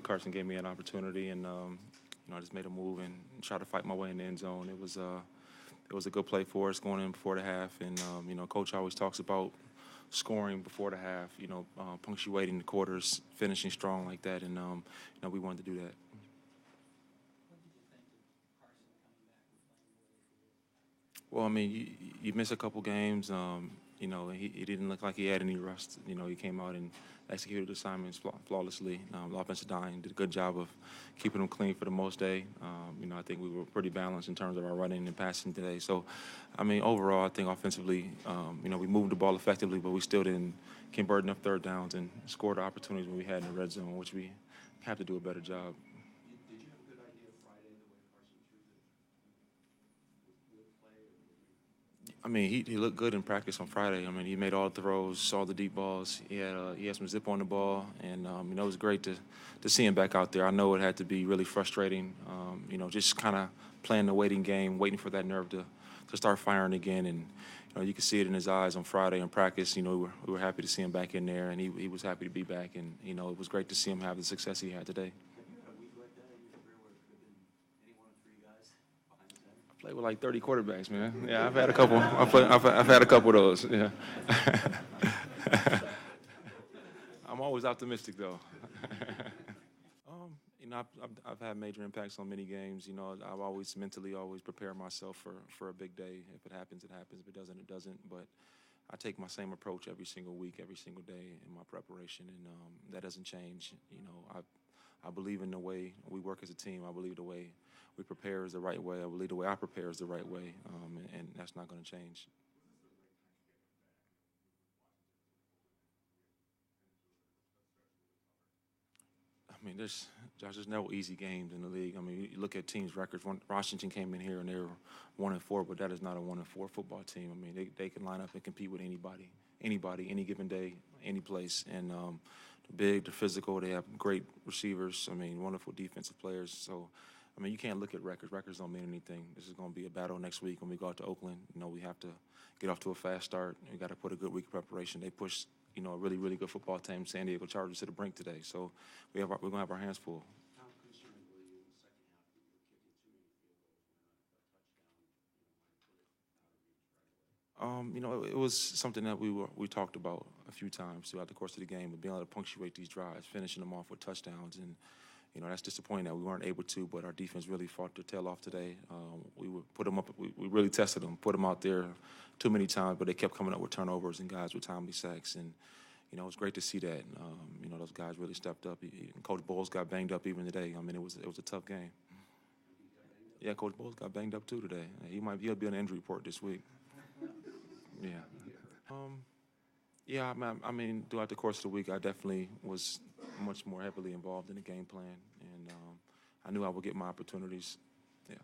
Carson gave me an opportunity, and I just made a move and tried to fight my way in the end zone. It was a good play for us going in before the half, and Coach always talks about scoring before the half. Punctuating the quarters, finishing strong like that, and we wanted to do that. Well, I mean, you miss a couple games. He didn't look like he had any rust. He came out and executed assignments flawlessly. The offensive line did a good job of keeping them clean for the most day. I think we were pretty balanced in terms of our running and passing today. So, I mean, overall, I think offensively, we moved the ball effectively, but we still didn't convert enough third downs and score the opportunities when we had in the red zone, which we have to do a better job. Did you have a good idea Friday the way Carson threw the play? I mean, he looked good in practice on Friday. I mean, he made all the throws, saw the deep balls. He had some zip on the ball, and it was great to see him back out there. I know it had to be really frustrating, just kind of playing the waiting game, waiting for that nerve to start firing again. And you could see it in his eyes on Friday in practice. We were happy to see him back in there, and he was happy to be back. And it was great to see him have the success he had today. Play with like 30 quarterbacks, man. Yeah, I've had a couple. I've had a couple of those. Yeah. I'm always optimistic, though. I've had major impacts on many games. I've always mentally prepare myself for a big day. If it happens, it happens. If it doesn't, it doesn't. But I take my same approach every single week, every single day in my preparation, and that doesn't change. I believe in the way we work as a team. I believe the way we prepare is the right way. I believe the way I prepare is the right way, and that's not going to change. I mean, Josh, there's no easy games in the league. I mean, you look at teams' records. Washington came in here and they were 1-4, but that is not a 1-4 football team. I mean, they can line up and compete with anybody, any given day, any place. And they're big, they're physical. They have great receivers. I mean, wonderful defensive players. So, I mean, you can't look at records. Records don't mean anything. This is going to be a battle next week when we go out to Oakland. We have to get off to a fast start. We got to put a good week of preparation. They pushed, a really, really good football team, San Diego Chargers, to the brink today. So we're going to have our hands full. How concerned were you in the second half that you were kicking too many field goals when a touchdown, might put it out of reach right away? It was something that we talked about a few times throughout the course of the game, but being able to punctuate these drives, finishing them off with touchdowns, and that's disappointing that we weren't able to. But our defense really fought their tail off today. We would put them up. We really tested them, put them out there too many times, but they kept coming up with turnovers and guys with timely sacks, and it was great to see that. Those guys really stepped up. And Coach Bowles got banged up even today. I mean, it was a tough game. Yeah, Coach Bowles got banged up too today. He'll be on the injury report this week. Yeah. Yeah, I mean, throughout the course of the week, I definitely was much more heavily involved in the game plan, and I knew I would get my opportunities. Yeah.